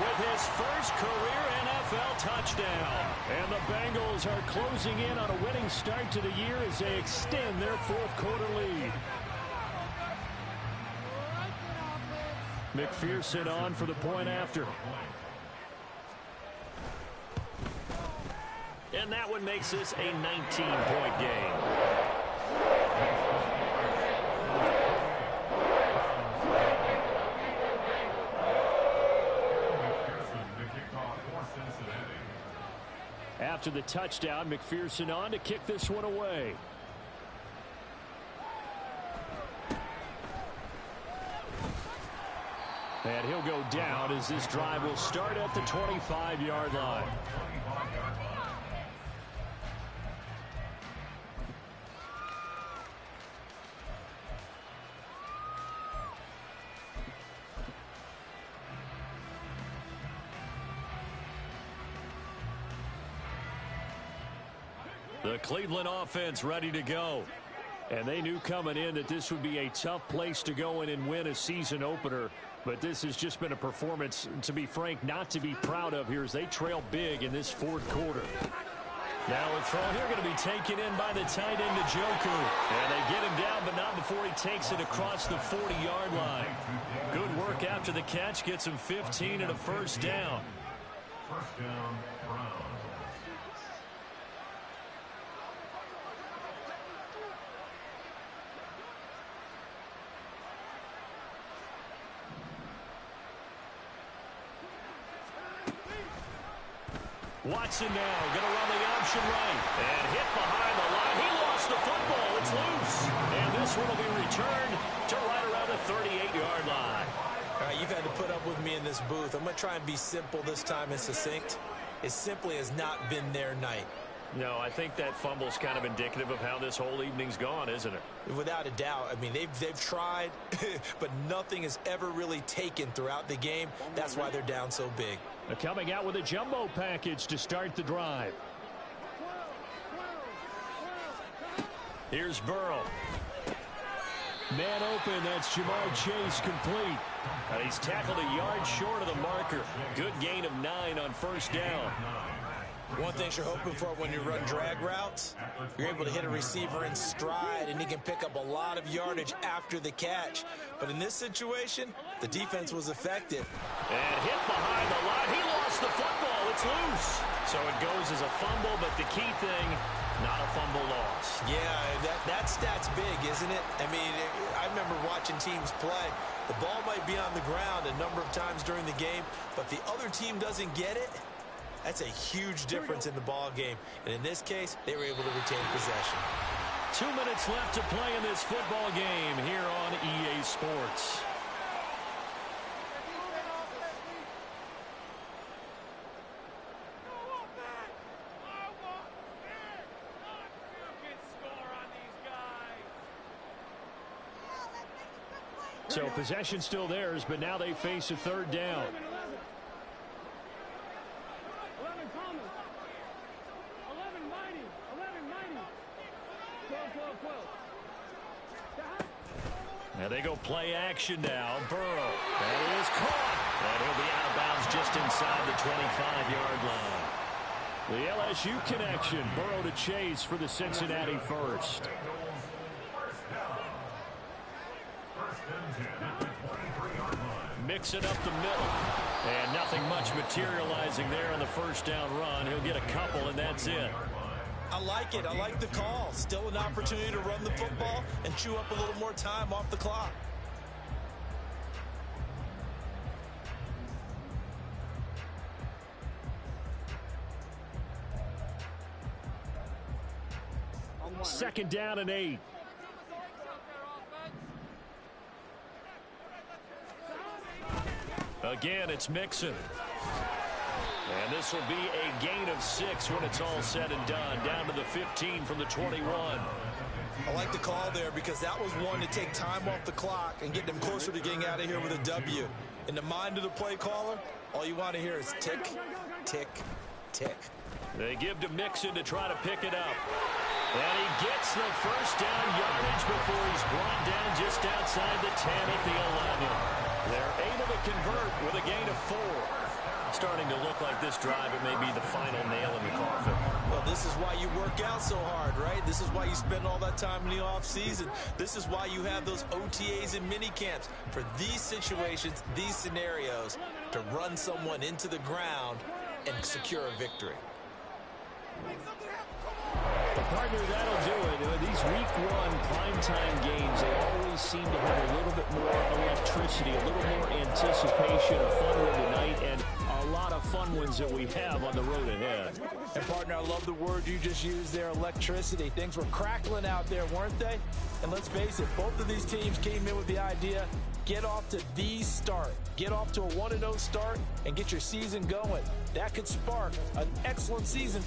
with his first career NFL touchdown. And the Bengals are closing in on a winning start to the year as they extend their fourth quarter lead. McPherson on for the point after. And that one makes this a 19-point game. After the touchdown, McPherson on to kick this one away. And he'll go down as this drive will start at the 25-yard line. The Cleveland offense ready to go. And they knew coming in that this would be a tough place to go in and win a season opener. But this has just been a performance, to be frank, not to be proud of here as they trail big in this fourth quarter. Now a throw here going to be taken in by the tight end, Njoku. And they get him down, but not before he takes it across the 40-yard line. Good work after the catch. Gets him 15 and a first down. First down, Browns. Watson now going to run the option right. And hit behind the line. He lost the football. It's loose. And this one will be returned to right around the 38-yard line. All right, you've had to put up with me in this booth. I'm going to try and be simple this time and succinct. It simply has not been their night. No, I think that fumble's kind of indicative of how this whole evening's gone, isn't it? Without a doubt. I mean, they've tried, but nothing has ever really taken throughout the game. That's why they're down so big. They're coming out with a jumbo package to start the drive. Here's Burrow. Man open, that's Jamar Chase complete. And he's tackled a yard short of the marker. Good gain of 9 on first down. One thing you're hoping for when you run drag routes, you're able to hit a receiver in stride, and he can pick up a lot of yardage after the catch. But in this situation, the defense was effective. And hit behind the line. He lost the football. It's loose. So it goes as a fumble, but the key thing, not a fumble loss. Yeah, that stat's big, isn't it? I mean, I remember watching teams play. The ball might be on the ground a number of times during the game, but the other team doesn't get it. That's a huge difference in the ball game. And in this case, they were able to retain possession. 2 minutes left to play in this football game here on EA Sports. So possession still theirs, but now they face a third down. And they go play action now. Burrow. That is caught. And he'll be out of bounds just inside the 25-yard line. The LSU connection. Burrow to Chase for the Cincinnati first. Mixing up the middle. And nothing much materializing there on the first down run. He'll get a couple, and that's it. I like it. I like the call. Still an opportunity to run the football and chew up a little more time off the clock. Second down and 8. Again, it's Mixon. And this will be a gain of 6 when it's all said and done. Down to the 15 from the 21. I like the call there because that was one to take time off the clock and get them closer to getting out of here with a W. In the mind of the play caller, all you want to hear is tick, tick, tick. They give to Mixon to try to pick it up. And he gets the first down yardage before he's brought down just outside the 10 at the 11. They're able to convert with a gain of 4. Starting to look like this drive, it may be the final nail in the coffin. Well, this is why you work out so hard, right? This is why you spend all that time in the offseason. This is why you have those OTAs and mini camps for these situations, these scenarios, to run someone into the ground and secure a victory. Partner, that'll do it. These week 1 primetime games, they always seem to have a little bit more electricity, a little more anticipation, a fun one tonight, and a lot of fun ones that we have on the road ahead. And, partner, I love the word you just used there, electricity. Things were crackling out there, weren't they? And let's face it, both of these teams came in with the idea, get off to the start. Get off to a 1-0 start and get your season going. That could spark an excellent season.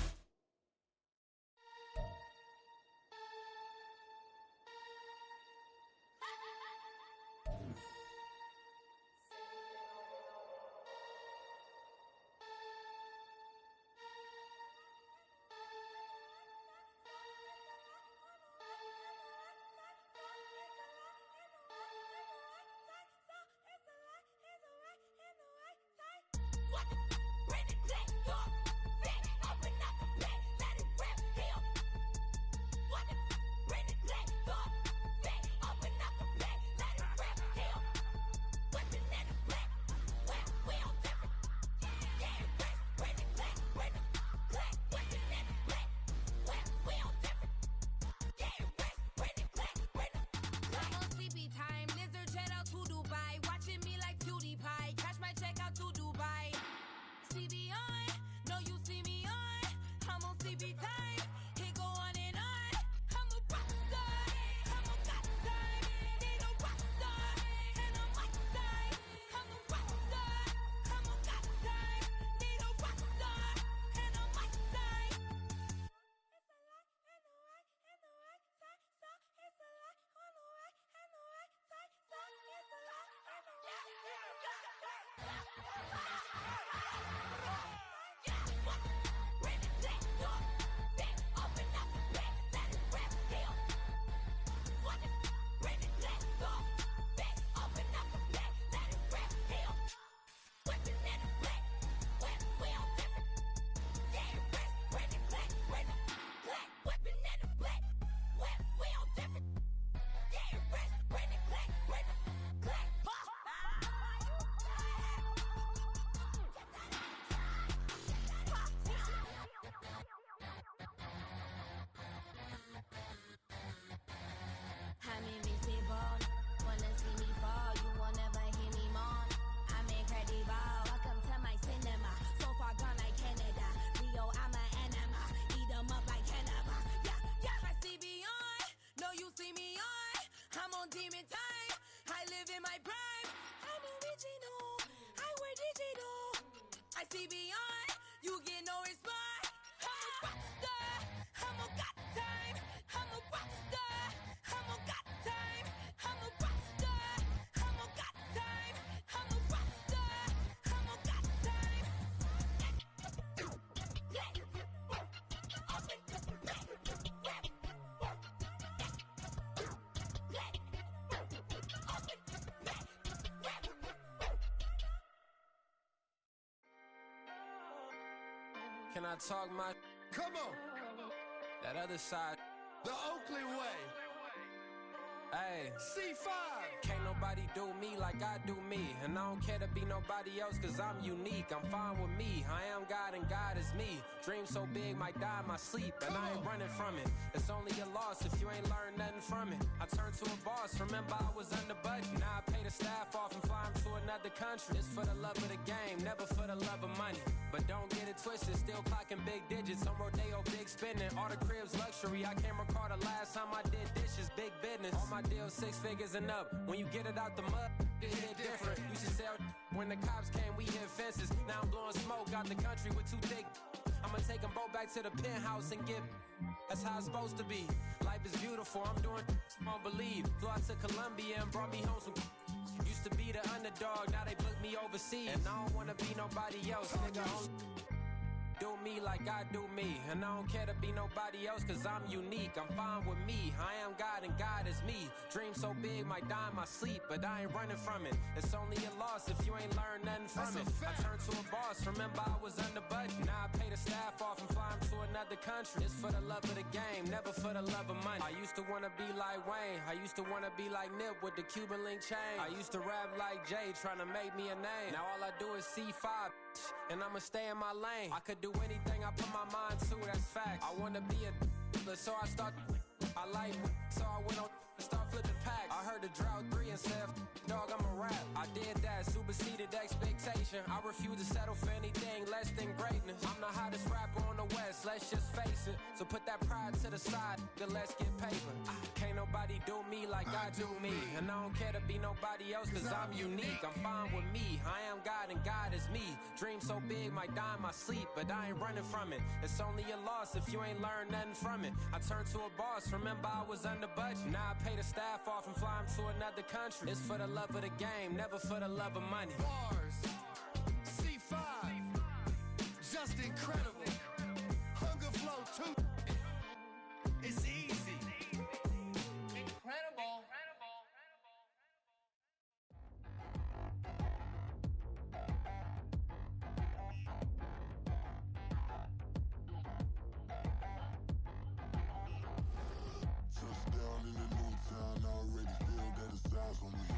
Can I talk my... Come on! That other side. The Oakley way. Hey. C5. Can't nobody do me like I do me. And I don't care to be nobody else cause I'm unique. I'm fine with me. I am God and God is me. Dream so big might die in my sleep. And I ain't running from it. It's only a loss if you ain't learned nothing from it. I turned to a boss. Remember I was under budget. Now I pay the staff off and fly them to another country. It's for the love of the game, never for the love of money. But don't get it twisted, still clocking big digits. On Rodeo, big spending. All the cribs luxury. I can't recall the last time I did dishes. Big business. All my my deal 6 figures and up. When you get it out the mud, it hit different. You should sell when the cops came, we hit fences. Now I'm blowing smoke out the country with too thick. I'ma take them both back to the penthouse and get. That's how it's supposed to be. Life is beautiful, I'm doing won't believe. Flew out to Colombia and brought me home some. Used to be the underdog, now they book me overseas. And I don't wanna be nobody else, nigga. Do me like I do me. And I don't care to be nobody else, cause I'm unique. I'm fine with me, I am God and God is me. Dream so big, might die in my sleep, but I ain't running from it. It's only a loss if you ain't learned nothing from it. I turned to a boss, remember I was under budget. Now I pay the staff off and fly them to another country. It's for the love of the game, never for the love of money. I used to wanna be like Wayne, I used to wanna be like Nip with the Cuban link chain. I used to rap like Jay, trying to make me a name. Now all I do is C5, and I'ma stay in my lane. I could do anything I put my mind to, that's fact. I wanna be a so I start. I like so I went on and start flipping packs. I heard the drought 3 and said, dog, I'm a rap. I did that, superseded expectation. I refuse to settle for anything less than greatness. I'm the hottest rapper on the West, let's just face it. So put that pride to the side, then let's get paper. Can't nobody do me like I do me. And I don't care to be nobody else, cause I'm unique. I'm fine with me, I am God and God is me. Dream so big, might die in my sleep, but I ain't running from it. It's only a loss if you ain't learned nothing from it. I turned to a boss, remember I was under budget. Now I pay the staff off and fly them to another country. It's for the love of the game, never for the love of money. Bars, C5, just incredible. Hunger flow too. It's easy. Incredible. Touchdown in the new town, I already feel that it's eyes on me.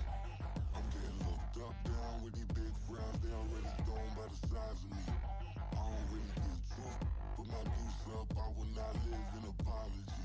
I'm getting looked up, down with these big frowns, they already thrown by the size of me. I don't really get truth, put my deuce up, I will not live in apology.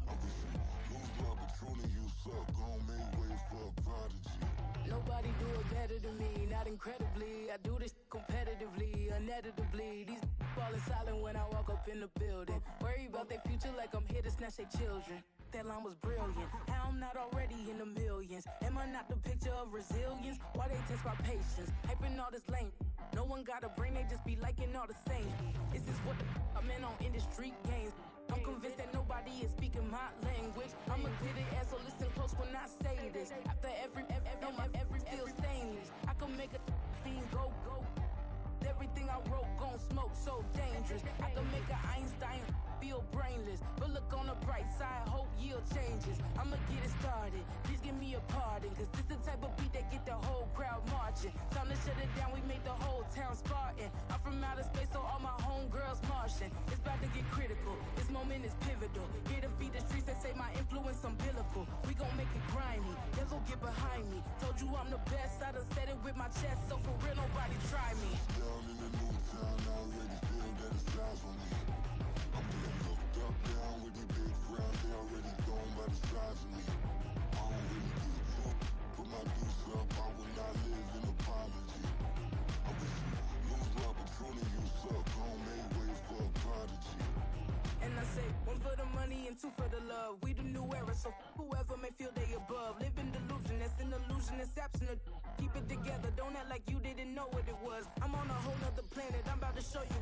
I wish you lose love, but truly you suck, gon' make way for a prodigy. Nobody do it better than me, not incredibly. I do this competitively, uneditably. These falling silent when I walk up in the building. Worry about their future like I'm here to snatch their children. That line was brilliant. How I'm not already in the millions? Am I not the picture of resilience? Why they test my patience? Hyping all this lame. No one got a brain, they just be liking all the same. This is what the I'm in on industry games. I'm convinced that nobody is speaking my language. I'ma get it, so listen close when I say this. After every feel stainless. I can make a fiend go. Everything I wrote gon' smoke, so dangerous. I can make an Einstein feel brainless. But look on the bright side, hope yield changes. I'ma get it started, please give me a pardon. Cause this the type of beat that get the whole crowd marching. Time to shut it down, we made the whole town Spartan. I'm from outer space, so all my homegirls Martian. It's about to get critical, this moment is pivotal. Here to feed the streets that say my influence umbilical. We gon' make it grimy, then go get behind me. Told you I'm the best, I done said it with my chest. So for real, nobody try me. Down in the new town, I already feel that it's eyes on me. I'm getting looked up, down with these big frowns, they already thrown by the size of me. I don't really get truth, put my deuce up, I will not live in apology. I wish you lose love, but truly you suck, gon' make way for a prodigy. And I say, 1 for the money and 2 for the love. We the new era, so whoever may feel they above. Live in delusion, that's an illusion, it's absent. Keep it together, don't act like you didn't know what it was. I'm on a whole nother planet, I'm about to show you.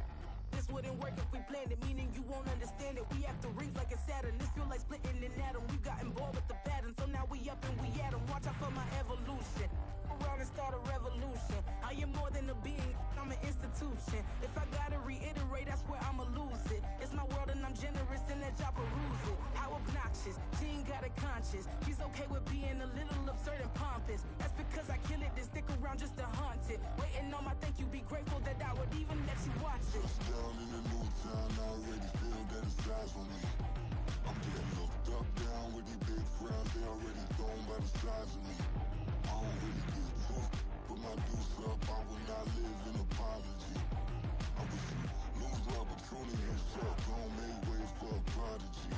This wouldn't work if we planned it, meaning you won't understand it. We have to rings like it's Saturn, this feel like splitting an atom. We got involved with the pattern, so now we up and we at 'em. Watch out for my evolution. Around and start a revolution. I am more than a being, I'm an institution. If I gotta reiterate, that's where I'ma lose it. It's my world and I'm generous and let y'all peruse it. How obnoxious, she ain't got a conscience. She's okay with being a little absurd and pompous. That's because I kill it, then stick around just to haunt it. Waiting on my thank you, be grateful that I would even let you watch this. Down in the new town, I already feel that it's eyes on me. I'm getting looked up, down with these big frowns, they already thrown by the size of me. I don't really get truth, put my deuce up, I will not live in apology. I wish you lose love, but truly you suck, gon' make way for a prodigy.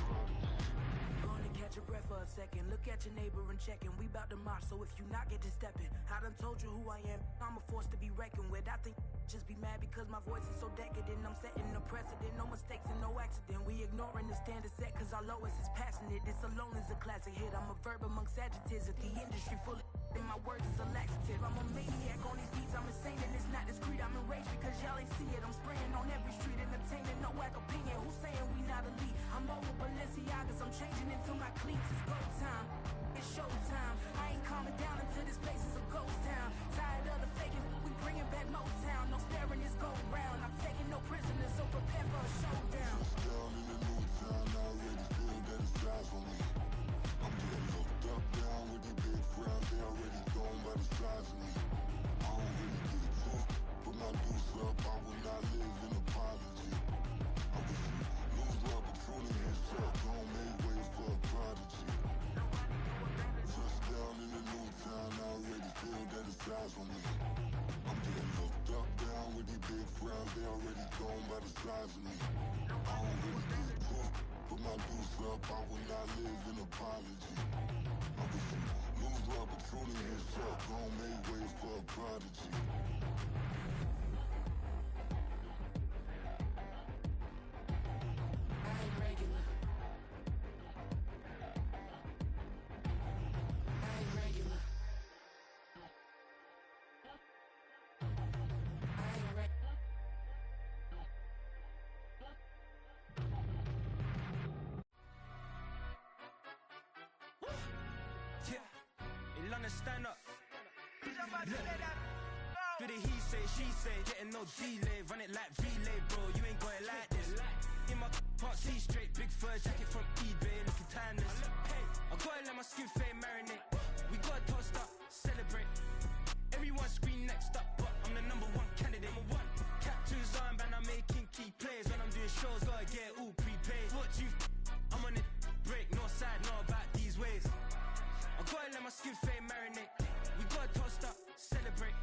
Gonna catch a breath for a second. Look at your neighbor and checking. We bout to march, so if you not get to stepping. I done told you who I am. I'm a force to be reckoned with. I think just be mad because my voice is so decadent. I'm setting a precedent. No mistakes and no accident. We ignoring the standard set cause our lowest is passing it. This alone is a classic hit. I'm a verb amongst adjectives. If the industry full of and my words is a laxative. I'm a maniac on these beats. I'm insane and it's not discreet. I'm enraged because y'all ain't see it. I'm spraying on every street, entertaining no whack opinion. Who's saying we not elite? I'm over Balenciagas. I'm changing into my cleats. It's go time. It's showtime. I ain't calming down until this place is a ghost town. Tired of the faking. We bringing back Motown. No staring this go round. I'm taking no prisoners, so prepare for a showdown. Down in the new town, I already feel that it's eyes on me. I'm getting looked up, down with these big frowns. They already gone by the size of me. I don't really get it took. Put my deuce up, I will not live in apology. I wish you lose the opportunity and suck. Don't make way for a prodigy. Touchdown in the new town, I already feel that it's eyes on me. I'm getting looked up, down with these big frowns. They already gone by the size of me. I don't really get it took. Put my deuce up, I will not live in apology. I wish you lose the opportunity and suck. Don't make way for a prodigy. I ain't regular. I ain't regular. I ain't regular. Yeah, in London, stand up. Look. Do the he say, she say, getting no delay, run it like relay, bro. You ain't got it like this. In my part C straight, big fur jacket from eBay, looking timeless. I gotta let my skin fade marinate. We gotta toast up, celebrate. Everyone scream next up, but I'm the number one candidate. Captain's armband, I'm making key plays. When I'm doing shows, gotta get it all prepaid. What you I'm on it, break, no side, know about these ways. I gotta let my skin fade marinate. We gotta toast up, celebrate.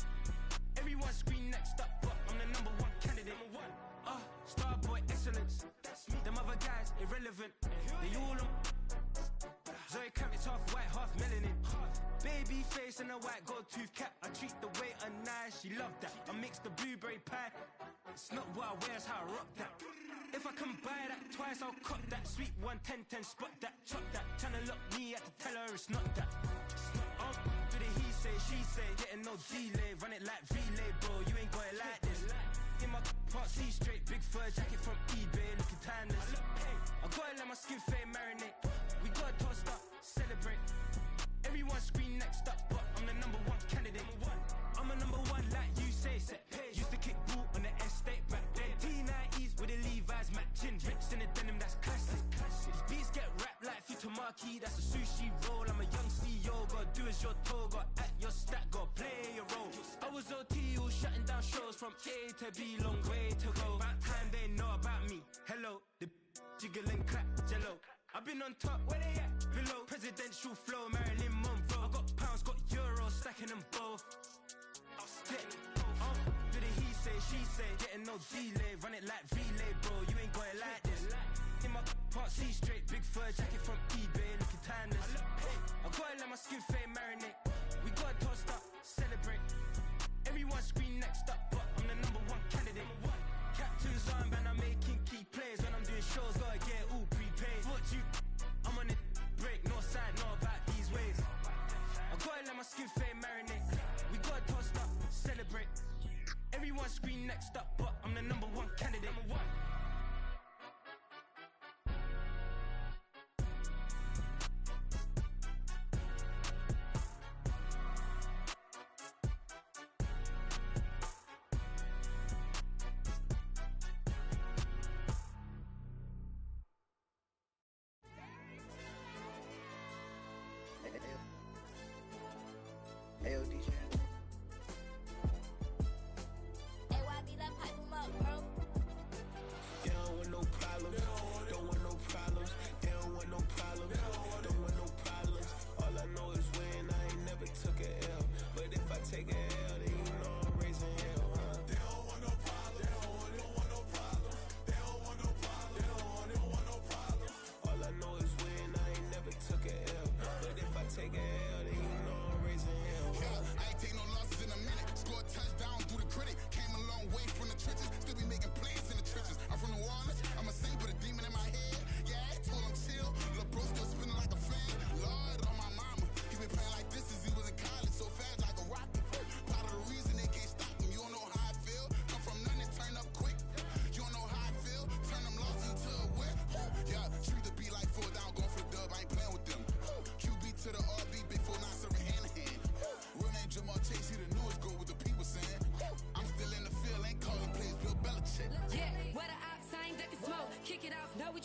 Everyone scream next up, but I'm the number one candidate. Starboy excellence. Them other guys irrelevant. They all on. Zoe Camp, it's half white, half melanin. Baby face and a white gold tooth cap. I treat the waiter nice, she love that. I mix the blueberry pie. It's not what I wear, it's how I rock that. If I can buy that twice, I'll cut that. Sweet 110, spot that, chop that. Tryna lock me at the teller, it's not that. Do the he say, she say, getting no delay, run it like relay, bro. You ain't got it like this. In my part C straight, big fur jacket from eBay, looking timeless. I gotta let my skin fade marinate. We gotta toast up, celebrate. Everyone scream next up, but I'm the number one candidate. I'm a number one like you say, set pace. Used to kick ball on the estate back then. T90s with the Levi's matching. Rips in the denim, that's classic. These beats get wrapped like Futamaki, that's a sushi roll. I'm a young CEO, gotta do as you're told. Gotta act your stat, gotta play your role. I was OT, all shutting down shows from A to B, long way to go. About time they know about me. Hello, the jiggle and clap, jello. I've been on top, where they at? Below, presidential flow, Marilyn Monroe. I got pounds, got euros, stacking them both. Do the he say, she say, getting no delay, run it like relay, bro. You ain't got it like this. In my part C straight, big fur jacket from eBay, looking timeless. I gotta let my skin fade marinate. We gotta toast up, celebrate. Everyone scream next up, but I'm the number one candidate. Captain's armband, I'm making key plays. When I'm doing shows, gotta get it all prepaid. What you I'm on it, break, no side, know about these ways. I gotta let my skin fade marinate. We gotta toast up, celebrate. Everyone scream next up, but I'm the number one candidate.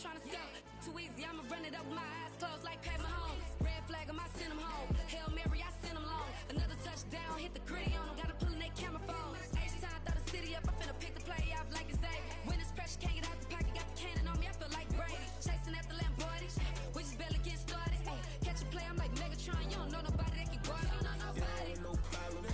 tryna sell. Too easy, I'ma run it up with my eyes closed like Pat Mahomes. Red flag, I send him home. Hail Mary, I send him long. Another touchdown, hit the gritty on him. Gotta pull in that camera phone. H-time, throw the city up. I finna pick the play off like it's Xavier. When it's pressure, can't get out the pocket. Got the cannon on me, I feel like Brady. Chasing at the Lamborghini. We just barely get started. Catch a play, I'm like Megatron. You don't know nobody that can guard it. You don't know nobody. No problem.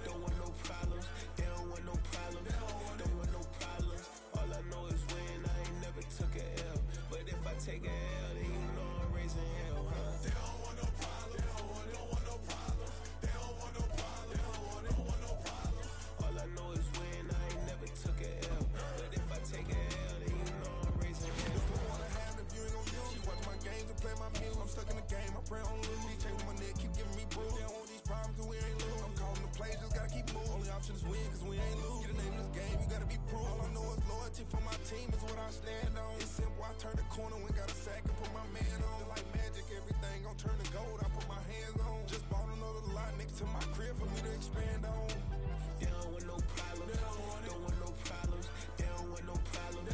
Don't want no problems. They don't want no problems. Don't want no problems. All I know is win. I ain't never took a L. But if I take a L, then you know I'm raising hell, huh? They don't want no problems. Don't want no problems. They don't want no problems. Don't want no problems. All I know is win. I ain't never took a L. But if I take a L, then you know I'm raising hell. Just don't wanna have if you ain't gon' use. She watch my games and play my music. I'm stuck in the game. I pray on lose. These chains on my neck keep giving me bruise. They don't want these problems 'cause we ain't lose. I'm calling the plays, just gotta keep moving. Only option is win 'cause we ain't lose. Get a name in this game, you gotta be proof. All I know is loyalty for my team is what I stand on. It's simple, I turn the corner when got a sack and put my man on. It's like magic, everything gon' turn to gold. I put my hands on. Just bought another lot next to my crib for me to expand on. They don't want no problems. Don't want no problems. They don't want no problems.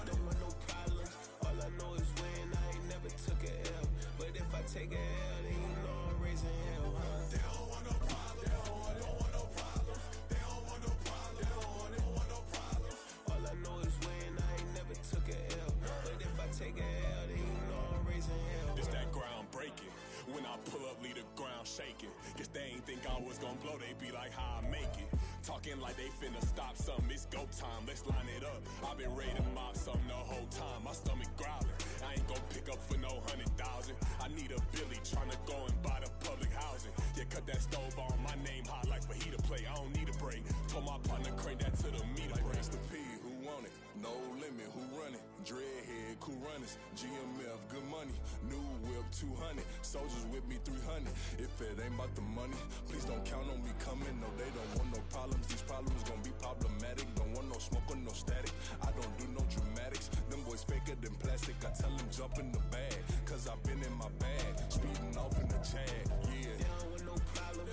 Don't want no problems. All I know is win. I ain't never took a L. But if I take a L, then you know I'm raising hell, huh? They don't want no problems. Don't want no problems. They don't want no problems. Don't want no problems. All I know is win. I ain't never took a L. But if I take a L, then you know I'm raising hell. It's that ground breaking. When I pull up, leave the ground shaking. Guess they ain't think I was gonna blow. They be like, how I make it. Talking like they finna stop something. It's go time. Let's line it up. I've been ready to mop something the whole time. My stomach growling. I ain't gon' pick up for no 100,000. I need a Billy tryna go and buy the public housing. Yeah, cut that stove on. My name hot like fajita play. I don't need a break. Told my partner crank that to the meter. Like race the P, who want it? No limit, who run it? Dreadhead, cool runners. GMF, good money. New whip, 200. Soldiers with me, 300. If it ain't about the money, please don't count on me coming. No, they don't want no problems. These problems gon' be problematic. Don't want no smoke or no static. I don't do no dramatics. Them boys faker than plastic. I tell them jump in the bag, 'cause I've been in my bag. Speeding off in the Jag, yeah. They don't want no problems.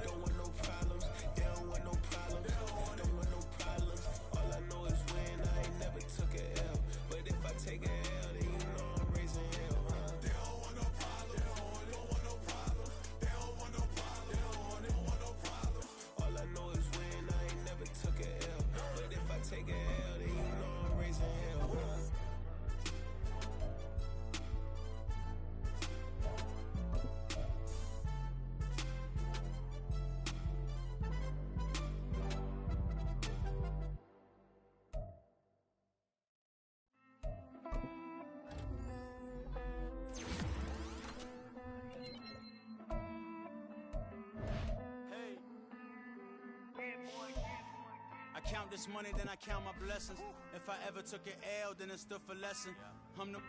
Don't want no problems. They don't want no problems. Don't want no problems. All I know is win. I ain't never took a L. But if I take a L, then you know I'm raising hell, huh? They don't want no problems. Don't want no problems. They don't want no problems. Don't want no problems. All I know is win. I ain't never took a L. But if I take a L, then you know I'm raising hell, huh? I count this money, then I count my blessings. If I ever took an L, then it stood for lesson. I'm the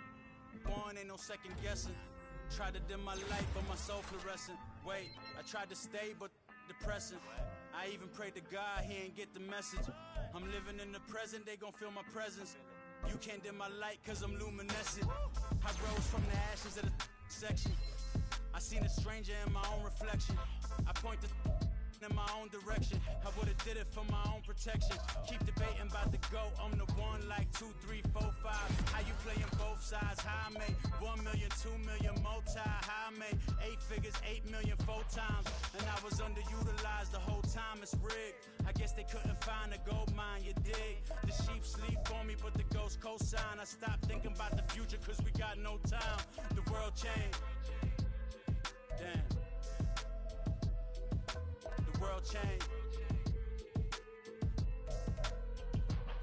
one, ain't no second guessing. Tried to dim my light, but my soul fluorescent. Wait, I tried to stay, but depressing. I even prayed to God, he ain't get the message. I'm living in the present, they gon' feel my presence. You can't dim my light, 'cause I'm luminescent. I rose from the ashes of the section. I seen a stranger in my own reflection. I point the in my own direction. I would've did it for my own protection. Keep debating about the GOAT. I'm the one like 2, 3, 4, 5. How you playing both sides? How I made 1 million, 2 million, multi. How I made 8 figures, 8 million, 4 times. And I was underutilized the whole time. It's rigged. I guess they couldn't find a gold mine, you dig? The sheep sleep on me, but the ghost cosign. I stopped thinking about the future, 'cause we got no time. The world changed. Damn. World change.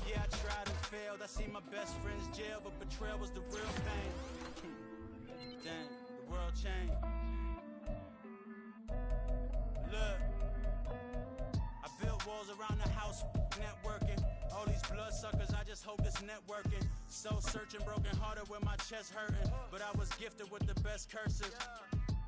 Yeah, I tried and failed. I see my best friends jail, but betrayal was the real pain. Damn, the world changed. Look, I built walls around the house, networking. All these bloodsuckers, I just hope this networking. Soul searching, broken hearted with my chest hurting. But I was gifted with the best curses.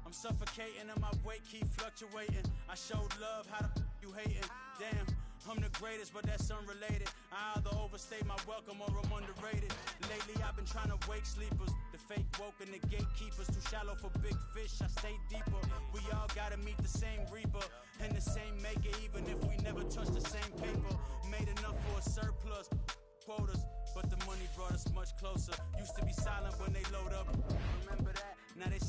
I'm suffocating and my weight keep fluctuating. I showed love, how the you hating? Damn, I'm the greatest, but that's unrelated. I either overstay my welcome or I'm underrated. Lately I've been trying to wake sleepers. The fake woke and the gatekeepers. Too shallow for big fish, I stay deeper. We all gotta meet the same reaper and the same maker, even if we never touch the same paper. Made enough for a surplus quotas, but the money brought us much closer. Used to be silent,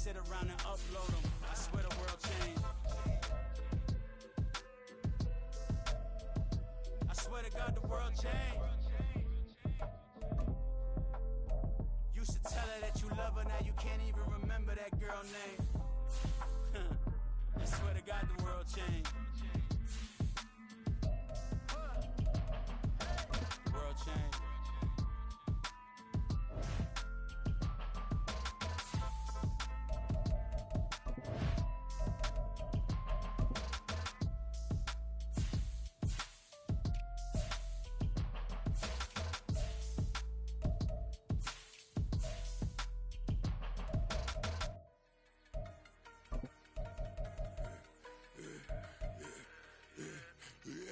sit around and upload them. I swear the world changed. I swear to God the world changed. Used to tell her that you love her, now you can't even remember that girl name. I swear to God the world changed. The world changed.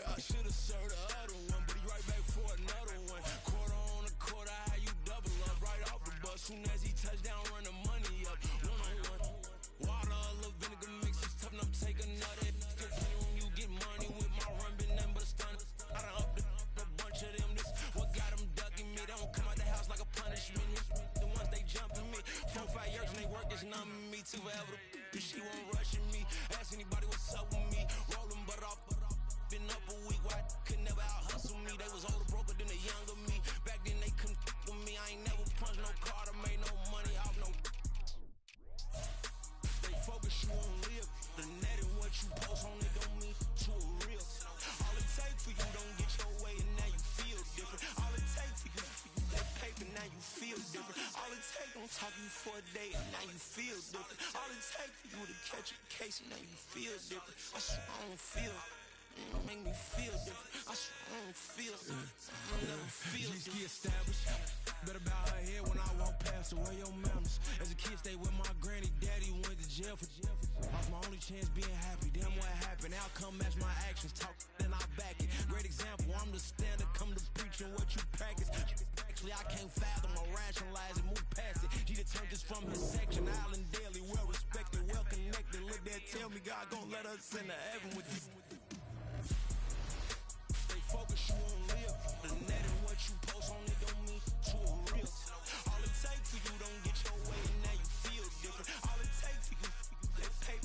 I should've served the other one, but he right back for another one. Quarter on a quarter, how you double up right off the bus. Soon as he touch down, run the money up. One-on-one. Water, a little vinegar mix, it's tough enough to take another. Get when you get money with my run, been nothing but a stun. I done up a bunch of them. This what got them ducking me. They don't come out the house like a punishment. The ones they jumping me. 4-5 years and they work is numbing me. Too forever. She won't rushing me. Ask anybody what's up with me. Rolling butt off. Been up a week, why could never out hustle me? They was older, broker than the younger me. Back then they couldn't with me. I ain't never punched no card or made no money off no. Stay focused, you won't live. The net and what you post on it don't mean to a real. All it takes for you don't get your way and now you feel different. All it takes for you that paper, now you feel different. All it takes don't talk you for a day and now you feel different. All it takes for you to catch a case and now you feel different. I swear I don't feel. Make me feel different. I swear I don't feel I never feel different. Established. Better bow her head when I walk past her. Where your manners? As a kid, stayed with my granny. Daddy went to jail for lost my only chance being happy. Damn what happened. Outcome match my actions. Talk then I back it. Great example. I'm the standard. Come to preaching what you practice. Actually, I can't fathom or rationalize it. Move past it. He turned this from his section. Island daily, well respected, well connected. Look there, tell me God gon' let us into heaven with this.